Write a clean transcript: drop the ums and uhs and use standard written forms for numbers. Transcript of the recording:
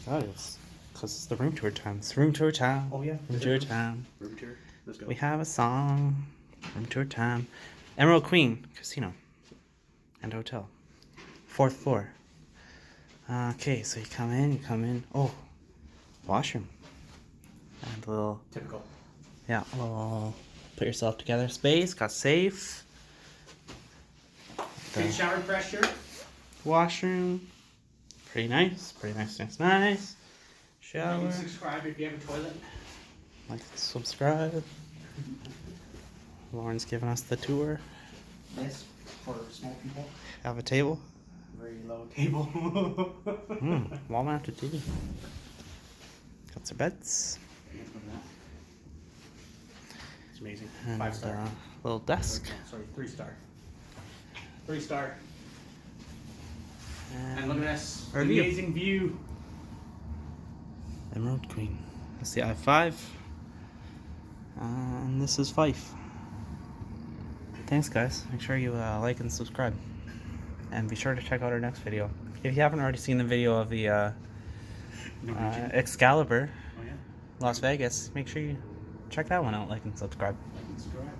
God, it's because it's the room tour time. It's room tour time. Oh yeah. Room tour time. Room tour. Let's go. We have a song. Room tour time. Emerald Queen Casino and Hotel. 4th floor. Okay, so you come in. Oh, washroom. And a little. Typical. Yeah, a little put yourself together space. Got safe. Good shower pressure. Washroom. Pretty nice. Nice. Shower. Like and subscribe if you have a toilet. Like, subscribe. Lauren's giving us the tour. Yes, for small people. Have a table. Very low table. Wall mounted TV. Got some beds. It's amazing. And 5-star. little desk. Sorry, 3-star. 3-star. And look at this our view. amazing view. Emerald Queen. That's the I-5. And this is Fife. Thanks, guys. Make sure you like and subscribe. And be sure to check out our next video. If you haven't already seen the video of the Excalibur, Oh, yeah. Las Vegas, make sure you check that one out, like and subscribe. Like and subscribe.